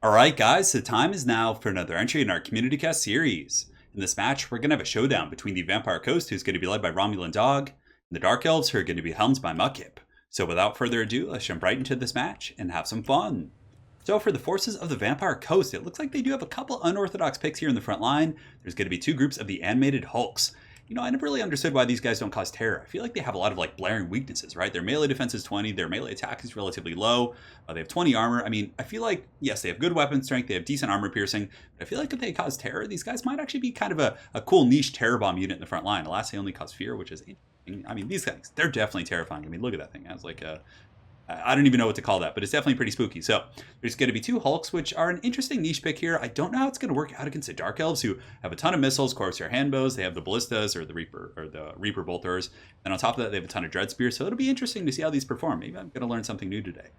Alright guys, the time is now for another entry in our Community Cast series. In this match, we're going to have a showdown between the Vampire Coast, who's going to be led by Romulan Dog, and the Dark Elves, who are going to be helmed by Mudkip. So without further ado, let's jump right into this match and have some fun. So for the forces of the Vampire Coast, it looks like they do have a couple unorthodox picks here in the front line. There's going to be two groups of the animated HULKS. You know, I never really understood why these guys don't cause terror. I feel like they have a lot of blaring weaknesses, right? Their melee defense is 20, their melee attack is relatively low. They have 20 armor. I mean, I feel like, yes, they have good weapon strength, they have decent armor piercing, but I feel like if they cause terror, these guys might actually be kind of a cool niche terror bomb unit in the front line. Alas, they only cause fear, which is interesting. I mean, these guys, they're definitely terrifying. I mean, look at that thing. It has like I don't even know what to call that, but it's definitely pretty spooky. So there's going to be two HULKS, which are an interesting niche pick here. I don't know how it's going to work out against the Dark Elves, who have a ton of missiles, Corsair handbows. They have the ballistas or the Reaper bolt throwers. And on top of that, they have a ton of dread spears. So it'll be interesting to see how these perform. Maybe I'm going to learn something new today.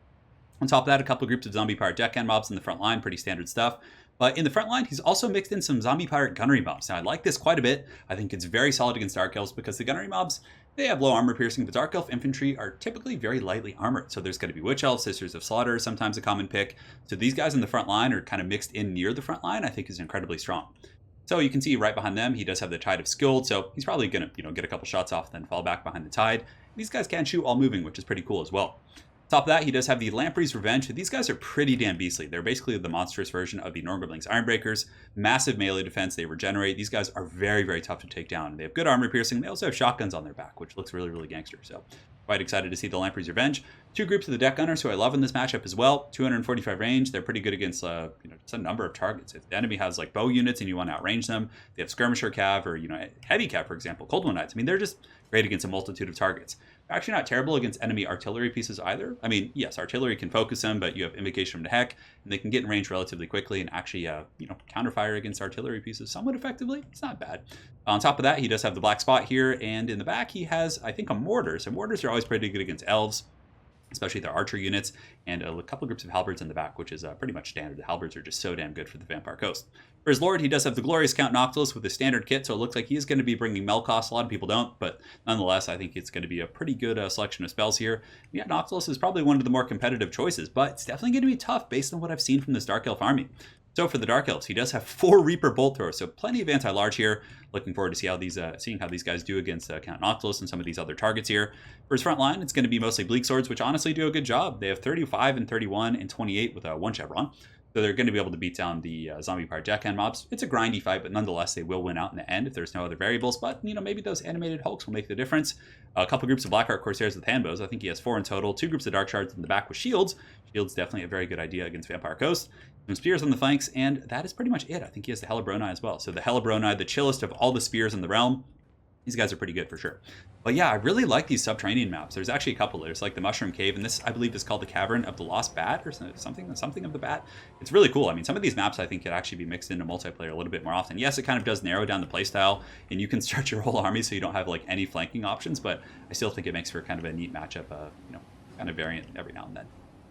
On top of that, a couple of groups of zombie pirate deckhand mobs in the front line, pretty standard stuff. But in the front line, he's also mixed in some zombie pirate gunnery mobs. Now, I like this quite a bit. I think it's very solid against Dark Elves because the gunnery mobs, they have low armor piercing, but Dark Elf infantry are typically very lightly armored. So there's going to be Witch Elves, Sisters of Slaughter, sometimes a common pick. So these guys in the front line are kind of mixed in near the front line, I think is incredibly strong. So you can see right behind them, he does have the Tide of Skilled. So he's probably going to, get a couple shots off, then fall back behind the Tide. These guys can shoot while moving, which is pretty cool as well. Top of that, he does have the Lamprey's Revenge. These guys are pretty damn beastly. They're basically the monstrous version of the Norgorbling's Ironbreakers. Massive melee defense, they regenerate. These guys are very, very tough to take down. They have good armor piercing. They also have shotguns on their back, which looks really, really gangster. So quite excited to see the Lamprey's Revenge. Two groups of the Deck Gunners, who I love in this matchup as well. 245 range. They're pretty good against just a number of targets. If the enemy has bow units and you want to outrange them, they have Skirmisher Cav or Heavy Cav, for example, Cold One Knights. I mean, they're just great against a multitude of targets. Actually not terrible against enemy artillery pieces either. I mean, yes, artillery can focus them, but you have Invocation from the Heck, and they can get in range relatively quickly and actually, counterfire against artillery pieces somewhat effectively. It's not bad. On top of that, he does have the black spot here, and in the back, he has, I think, a mortar. So mortars are always pretty good against elves, especially their archer units, and a couple of groups of halberds in the back, which is pretty much standard. The halberds are just so damn good for the Vampire Coast. For his lord, he does have the glorious Count Noctilus with the standard kit, so it looks like he is going to be bringing Melkost. A lot of people don't, but nonetheless, I think it's going to be a pretty good selection of spells here. Yeah, Noctilus is probably one of the more competitive choices, but it's definitely going to be tough based on what I've seen from this Dark Elf army. So for the Dark Elves, he does have 4 Reaper bolt throwers, so plenty of anti-large here. Looking forward to seeing how these guys do against Count Noctilus and some of these other targets here. For his front line, it's going to be mostly Bleak Swords, which honestly do a good job. They have 35 and 31 and 28 with a 1 chevron. So they're going to be able to beat down the zombie pirate deckhand mobs. It's a grindy fight, but nonetheless, they will win out in the end if there's no other variables. But, maybe those animated HULKS will make the difference. A couple groups of Blackheart Corsairs with handbows. I think he has 4 in total. 2 groups of Dark Shards in the back with shields. Shields definitely a very good idea against Vampire Coast. Some spears on the flanks, and that is pretty much it. I think he has the Hellebroni as well. So the Hellebroni, the chillest of all the spears in the realm. These guys are pretty good for sure. But yeah, I really like these subterranean maps. There's actually a couple. There's the Mushroom Cave, and this, I believe, is called the Cavern of the Lost Bat or something of the Bat. It's really cool. I mean, some of these maps I think could actually be mixed into multiplayer a little bit more often. Yes, it kind of does narrow down the playstyle, and you can start your whole army so you don't have any flanking options, but I still think it makes for kind of a neat matchup, kind of variant every now and then.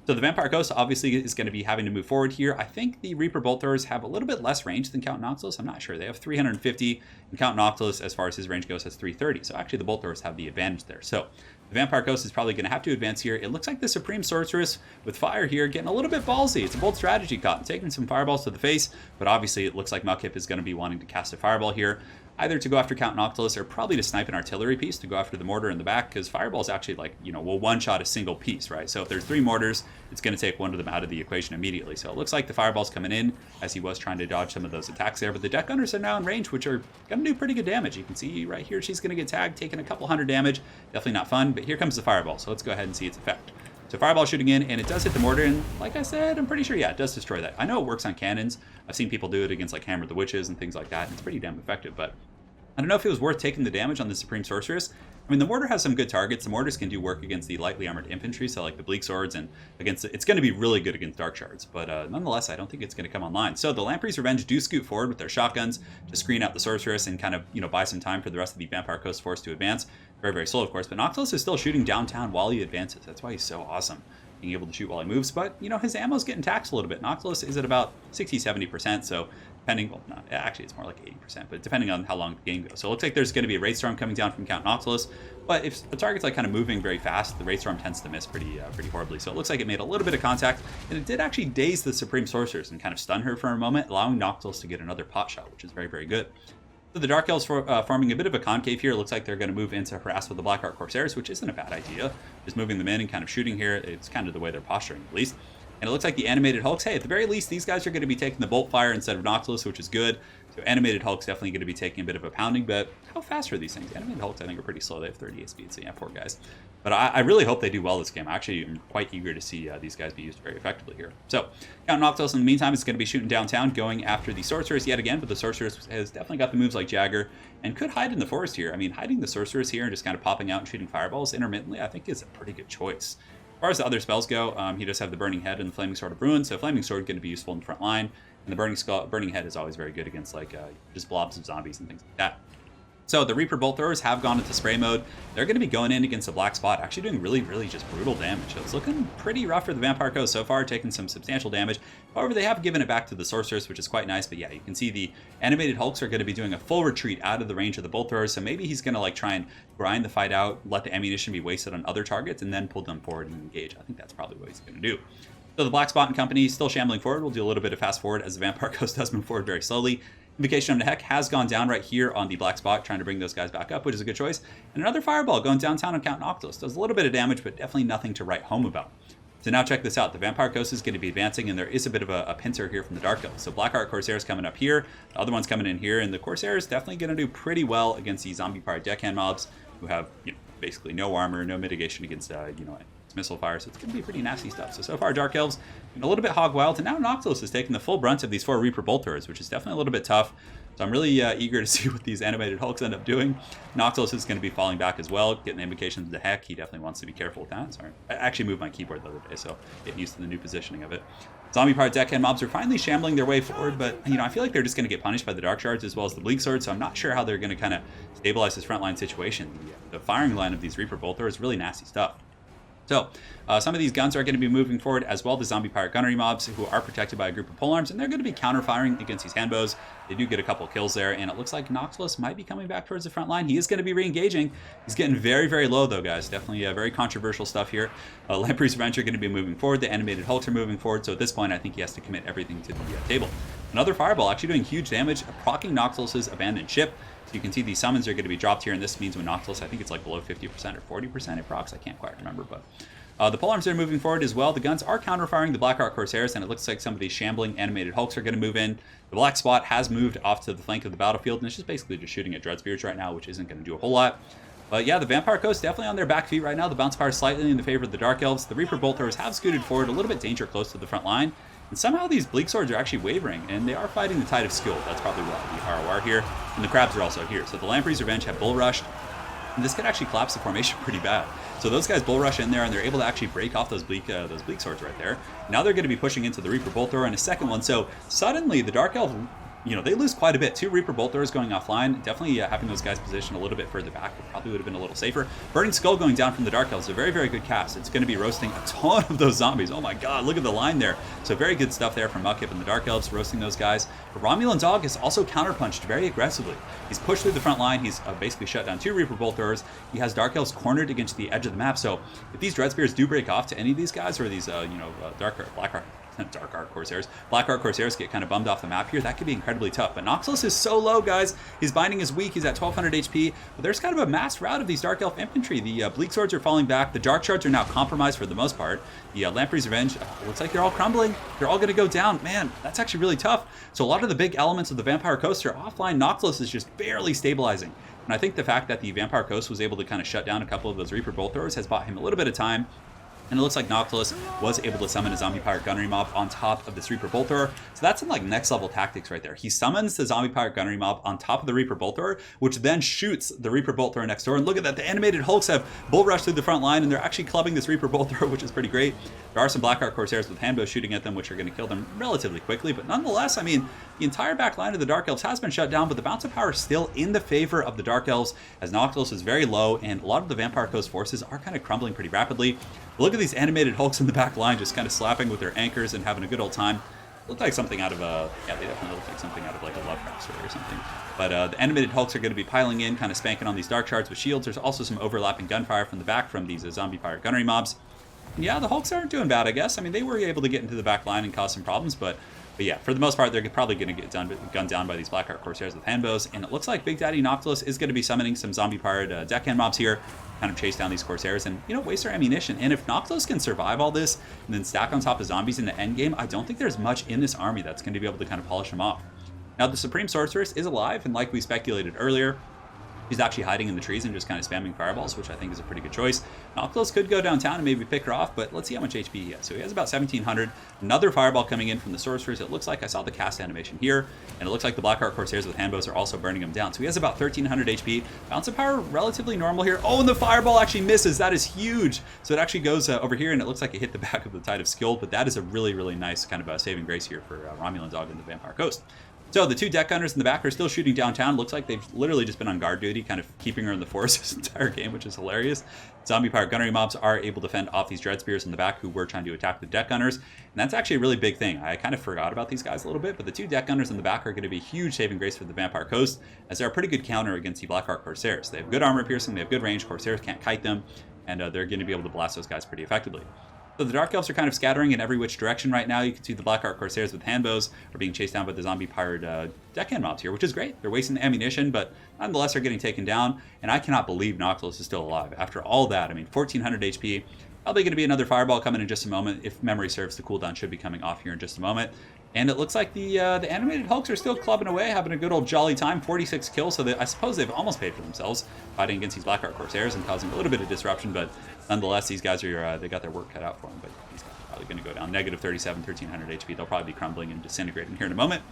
So the Vampire Coast obviously is going to be having to move forward here. I think the Reaper Bolt Throwers have a little bit less range than Count Noctilus. I'm not sure. They have 350, and Count Noctilus, as far as his range goes, has 330. So actually the Bolt Throwers have the advantage there. So the Vampire Coast is probably going to have to advance here. It looks like the Supreme Sorceress with fire here getting a little bit ballsy. It's a bold strategy, Cotton, taking some fireballs to the face, but obviously it looks like Mudkip is going to be wanting to cast a fireball here, either to go after Count Noctilus or probably to snipe an artillery piece to go after the mortar in the back, because fireballs actually will one-shot a single piece, right? So if there's 3 mortars, it's going to take one of them out of the equation immediately. So it looks like the fireball's coming in as he was trying to dodge some of those attacks there, but the Deck Gunners are now in range, which are going to do pretty good damage. You can see right here, she's going to get tagged, taking a couple hundred damage. Definitely not fun, but here comes the fireball, so let's go ahead and see its effect. So fireball shooting in, and it does hit the mortar, and like I said, I'm pretty sure, yeah, it does destroy that. I know it works on cannons. I've seen people do it against Hammer the Witches and things like that, and it's pretty damn effective, but I don't know if it was worth taking the damage on the Supreme Sorceress. I mean, the mortar has some good targets. The mortars can do work against the lightly armored infantry, so the Bleak Swords, and it's going to be really good against Dark Shards. But nonetheless, I don't think it's going to come online. So the Lamprey's Revenge do scoot forward with their shotguns to screen out the Sorceress and kind of, buy some time for the rest of the Vampire Coast force to advance. Very, very slow, of course, but Noctilus is still shooting downtown while he advances. That's why he's so awesome, being able to shoot while he moves. But, his ammo's getting taxed a little bit. Noctilus is at about 60-70%, so depending, well, not, actually it's more like 80%, but depending on how long the game goes. So it looks like there's going to be a Wraith Storm coming down from Count Noctilus, but if the target's like kind of moving very fast, the Wraith Storm tends to miss pretty horribly. So it looks like it made a little bit of contact, and it did actually daze the Supreme Sorceress and kind of stun her for a moment, allowing Noctilus to get another pot shot, which is very, very good. So the Dark Elves forming a bit of a concave here. It looks like they're going to move into harass with the Black Art Corsairs, which isn't a bad idea. Just moving them in and kind of shooting here. It's kind of the way they're posturing, at least. And it looks like the animated Hulks, hey, at the very least, these guys are going to be taking the Bolt Fire instead of Noctilus, which is good. So animated Hulks definitely going to be taking a bit of a pounding, but how fast are these things? Animated Hulks, I think, are pretty slow. They have 38 speed, so yeah, poor guys. But I really hope they do well this game. I actually am quite eager to see these guys be used very effectively here. So Count Noctilus, in the meantime, is going to be shooting downtown, going after the Sorceress yet again, but the Sorceress has definitely got the moves like Jagger and could hide in the forest here. I mean, hiding the Sorceress here and just kind of popping out and shooting fireballs intermittently, I think is a pretty good choice. As far as the other spells go, he does have the Burning Head and the Flaming Sword of Ruin, so Flaming Sword is going to be useful in the front line, and the Burning Head is always very good against like just blobs of zombies and things like that. So the Reaper Bolt Throwers have gone into spray mode. They're going to be going in against the Black Spot, actually doing really, really just brutal damage. So it's looking pretty rough for the Vampire Coast so far, taking some substantial damage. However, they have given it back to the Sorceress, which is quite nice. But yeah, you can see the animated Hulks are going to be doing a full retreat out of the range of the Bolt Throwers. So maybe he's going to like try and grind the fight out, let the ammunition be wasted on other targets, and then pull them forward and engage. I think that's probably what he's going to do. So the Black Spot and company still shambling forward. We'll do a little bit of fast forward as the Vampire Coast does move forward very slowly. Invocation of the Heck has gone down right here on the Black Spot, trying to bring those guys back up, which is a good choice. And another Fireball going downtown on Count Noctilus. Does a little bit of damage, but definitely nothing to write home about. So now check this out. The Vampire Coast is going to be advancing, and there is a bit of a pincer here from the Dark Elves. So Black Art Corsairs coming up here. The other one's coming in here, and the Corsair is definitely going to do pretty well against these zombie-powered deckhand mobs who have basically no armor, no mitigation against missile fire, so it's going to be pretty nasty stuff. So far, Dark Elves a little bit hog wild, and now Noctilus is taking the full brunt of these 4 Reaper Bolt Throwers, which is definitely a little bit tough. So I'm really eager to see what these animated Hulks end up doing. Noctilus is going to be falling back as well, getting the invocations of the Heck. He definitely wants to be careful with that. Sorry, I actually moved my keyboard the other day, so getting used to the new positioning of it. Zombie-powered deckhand mobs are finally shambling their way forward, but I feel like they're just going to get punished by the Dark Shards as well as the Bleak Sword, so I'm not sure how they're going to kind of stabilize this frontline situation. The firing line of these Reaper Bolt Throwers is really nasty stuff. So some of these guns are going to be moving forward as well, the zombie pirate gunnery mobs who are protected by a group of polearms, and they're going to be counter-firing against these handbows. They do get a couple kills there, and it looks like Noctilus might be coming back towards the front line. He is going to be re-engaging. He's getting very, very low, though, guys. Definitely very controversial stuff here. Lamprey's Revenge are going to be moving forward. The animated Hulks are moving forward, so at this point, I think he has to commit everything to the table. Another Fireball actually doing huge damage, proccing Noctilus's abandoned ship. So you can see these summons are going to be dropped here, and this means when Noctilus, I think it's like below 50% or 40% it procs. I can't quite remember, but the polearms are moving forward as well. The guns are counter-firing the Black Art Corsairs, and it looks like some of these shambling animated Hulks are going to move in. The Black Spot has moved off to the flank of the battlefield, and it's just basically just shooting at Dreadspears right now, which isn't going to do a whole lot. But yeah, the Vampire Coast definitely on their back feet right now. The Bounce Power is slightly in the favor of the Dark Elves. The Reaper Bolt Throwers have scooted forward a little bit danger close to the front line. And somehow these Bleak Swords are actually wavering, and they are fighting the tide of skill. That's probably why the ROR here. And the Crabs are also here. So the Lamprey's Revenge have bull rushed. And this could actually collapse the formation pretty bad. So those guys bull rush in there, and they're able to actually break off those bleak swords right there. Now they're going to be pushing into the Reaper Bolt Thrower and a second one. So suddenly the Dark Elves, they lose quite a bit. 2 Reaper Bolt Throwers going offline. Definitely having those guys positioned a little bit further back probably would have been a little safer. Burning Skull going down from the Dark Elves. A very, very good cast. It's going to be roasting a ton of those zombies. Oh my god, look at the line there. So very good stuff there from Muckip and the Dark Elves, roasting those guys. But Romulan Dog has also counterpunched very aggressively. He's pushed through the front line. He's basically shut down 2 Reaper Bolt Throwers. He has Dark Elves cornered against the edge of the map. So if these Dreadspears do break off to any of these guys, or these, Black Art Corsairs get kind of bummed off the map here, that could be incredibly tough. But Noctilus is so low, guys. His binding is weak. He's at 1200 HP. But there's kind of a mass rout of these Dark Elf infantry. The Bleak Swords are falling back. The Dark Shards are now compromised for the most part. The Lamprey's Revenge, looks like they're all crumbling. They're all going to go down. Man, that's actually really tough. So a lot of the big elements of the Vampire Coast are offline. Noctilus is just barely stabilizing. And I think the fact that the Vampire Coast was able to kind of shut down a couple of those Reaper Bolt Throwers has bought him a little bit of time. And it looks like Noctilus was able to summon a Zombie Pirate Gunnery Mob on top of this Reaper Bolt Thrower. So that's some like next level tactics right there. He summons the Zombie Pirate Gunnery Mob on top of the Reaper Bolt Thrower, which then shoots the Reaper Bolt Thrower next door. And look at that, the animated Hulks have bull rushed through the front line, and they're actually clubbing this Reaper Bolt Thrower, which is pretty great. There are some Black Art Corsairs with handbows shooting at them, which are going to kill them relatively quickly. But nonetheless, I mean, the entire back line of the Dark Elves has been shut down, but the bounce of power is still in the favor of the Dark Elves, as Noctilus is very low, and a lot of the Vampire Coast forces are kind of crumbling pretty rapidly. Look at these animated Hulks in the back line just kind of slapping with their anchors and having a good old time. look like something out of a, yeah, they definitely look like something out of like a Lovecraft story or something. But the animated hulks are going to be piling in, kind of spanking on these dark shards with shields. There's also some overlapping gunfire from the back from these zombie pirate gunnery mobs. And yeah, the hulks aren't doing bad, I guess. I mean, they were able to get into the back line and cause some problems, but yeah, for the most part, they're probably going to get gunned down by these Blackheart Corsairs with handbows. And it looks like Big Daddy Noctilus is going to be summoning some zombie pirate deckhand mobs here, kind of chase down these Corsairs and, you know, waste their ammunition. And if Noctilus can survive all this and then stack on top of zombies in the end game, I don't think there's much in this army that's going to be able to kind of polish them off. Now, the Supreme Sorceress is alive, and like we speculated earlier, she's actually hiding in the trees and just kind of spamming fireballs, which I think is a pretty good choice. Noctilus could go downtown and maybe pick her off, but let's see how much HP he has. So he has about 1,700. Another fireball coming in from the Sorcerers. It looks like I saw the cast animation here, and it looks like the Blackheart Corsairs with handbows are also burning him down. So he has about 1,300 HP. Bounce of power, relatively normal here. Oh, and the fireball actually misses. That is huge. So it actually goes over here, and it looks like it hit the back of the Tide of Skuld, but that is a really, really nice kind of saving grace here for Romulan Dog and the Vampire Coast. So the two deck gunners in the back are still shooting downtown. Looks like they've literally just been on guard duty, kind of keeping her in the forest this entire game, which is hilarious. Zombie pirate gunnery mobs are able to fend off these dread spears in the back who were trying to attack the deck gunners. And that's actually a really big thing. I kind of forgot about these guys a little bit, but the two deck gunners in the back are going to be a huge saving grace for the Vampire Coast, as they're a pretty good counter against the Blackheart Corsairs. They have good armor piercing, they have good range, Corsairs can't kite them, and they're going to be able to blast those guys pretty effectively. So the Dark Elves are kind of scattering in every which direction right now. You can see the Blackheart Corsairs with handbows are being chased down by the zombie pirate deckhand mobs here, which is great. They're wasting the ammunition, but nonetheless are getting taken down. And I cannot believe Noctilus is still alive. After all that, I mean, 1,400 HP. Probably going to be another fireball coming in just a moment. If memory serves, the cooldown should be coming off here in just a moment. And it looks like the animated hulks are still clubbing away, having a good old jolly time. 46 kills, so I suppose they've almost paid for themselves fighting against these Blackheart Corsairs and causing a little bit of disruption. But nonetheless, these guys are they got their work cut out for them. But these guys are probably going to go down. Negative 37, 1,300 HP. They'll probably be crumbling and disintegrating here in a moment.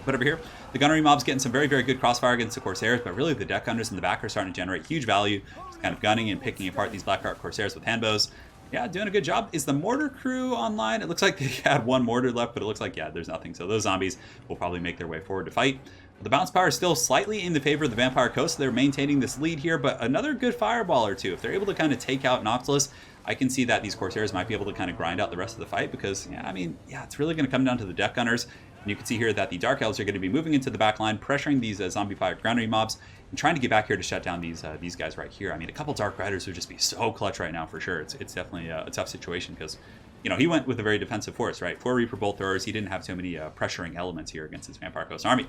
But over here, the gunnery mob's getting some very, very good crossfire against the Corsairs, but really the deck gunners in the back are starting to generate huge value, just kind of gunning and picking apart these Blackheart Corsairs with handbows. Yeah, doing a good job. Is the mortar crew online? It looks like they had one mortar left, but it looks like, yeah, there's nothing. So those zombies will probably make their way forward to fight. The bounce power is still slightly in the favor of the Vampire Coast. So they're maintaining this lead here, but another good fireball or two. If they're able to kind of take out Noctilus, I can see that these Corsairs might be able to kind of grind out the rest of the fight because, yeah, I mean, yeah, it's really going to come down to the deck gunners. And you can see here that the Dark Elves are going to be moving into the back line, pressuring these zombie pirate gunnery mobs, and trying to get back here to shut down these guys right here. I mean, a couple Dark Riders would just be so clutch right now for sure. It's definitely a tough situation because, you know, he went with a very defensive force, right? 4 Reaper Bolt Throwers. He didn't have too many pressuring elements here against his Vampire Coast army.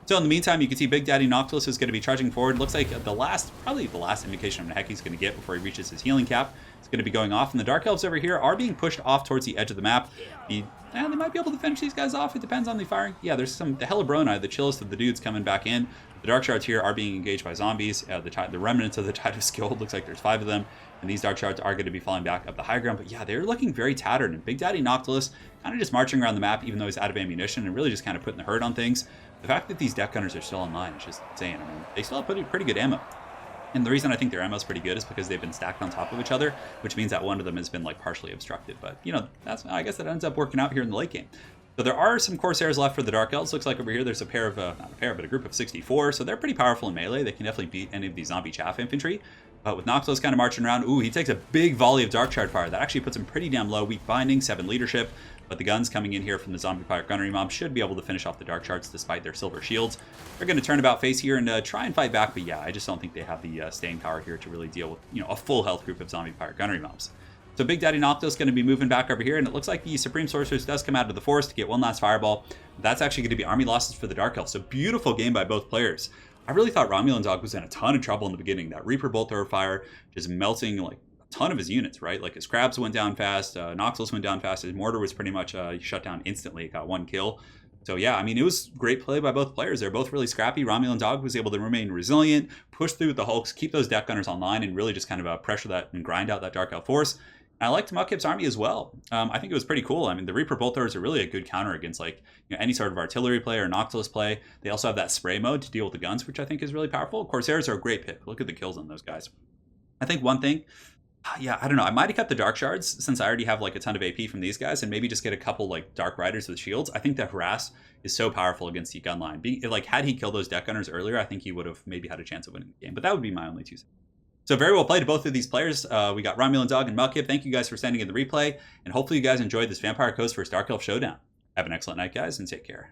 So in the meantime, you can see Big Daddy Noctilus is going to be trudging forward. Looks like probably the last indication of the heck he's going to get before he reaches his healing cap. It's going to be going off, and the Dark Elves over here are being pushed off towards the edge of the map. They might be able to finish these guys off. It depends on the firing. Yeah, there's the Hellbroni, the chillest of the dudes, coming back in. The Dark Shards here are being engaged by zombies. The remnants of the Tide of Skuld, looks like there's 5 of them, and these Dark Shards are going to be falling back up the high ground. But yeah, they're looking very tattered, and Big Daddy Noctilus kind of just marching around the map, even though he's out of ammunition, and really just kind of putting the hurt on things. The fact that these deck gunners are still online is just insane. I mean, they still have pretty good ammo. And the reason I think their ammo is pretty good is because they've been stacked on top of each other, which means that one of them has been like partially obstructed. But, you know, I guess that ends up working out here in the late game. So there are some Corsairs left for the Dark Elves. Looks like over here there's a pair of, not a pair, but a group of 64. So they're pretty powerful in melee. They can definitely beat any of these zombie chaff infantry. But with Noctilus kind of marching around, ooh, he takes a big volley of Dark Shard fire. That actually puts him pretty damn low. Weak binding, 7 leadership. But the guns coming in here from the zombie pirate gunnery mob should be able to finish off the Dark Shards despite their silver shields. They're going to turn about face here and try and fight back. But yeah, I just don't think they have the staying power here to really deal with, you know, a full health group of zombie pirate gunnery mobs. So Big Daddy Noctilus is going to be moving back over here, and it looks like the Supreme Sorceress does come out of the forest to get one last fireball. That's actually going to be army losses for the Dark Elves. So beautiful game by both players. I really thought Romulan Dog was in a ton of trouble in the beginning. That Reaper Bolt Thrower fire just melting like a ton of his units, right? Like his crabs went down fast, Noctilus went down fast, his mortar was pretty much shut down instantly. It got 1 kill. So yeah, I mean, it was great play by both players. They're both really scrappy. Romulan Dog was able to remain resilient, push through with the hulks, keep those deck gunners online, and really just kind of pressure that and grind out that Dark Elf force. I liked Muckip's army as well. I think it was pretty cool. I mean, the Reaper Bolt Throwers are really a good counter against like, you know, any sort of artillery play or Noctilus play. They also have that spray mode to deal with the guns, which I think is really powerful. Corsairs are a great pick. Look at the kills on those guys. I think one thing, yeah, I don't know. I might have kept the Dark Shards since I already have like a ton of AP from these guys, and maybe just get a couple like Dark Riders with shields. I think that Harass is so powerful against the gun line. Like, had he killed those deck gunners earlier, I think he would have maybe had a chance of winning the game. But that would be my only 2 cents. So very well played to both of these players. We got Romulan Dog and Muckip. Thank you guys for sending in the replay, and hopefully you guys enjoyed this Vampire Coast vs Dark Elf showdown. Have an excellent night, guys, and take care.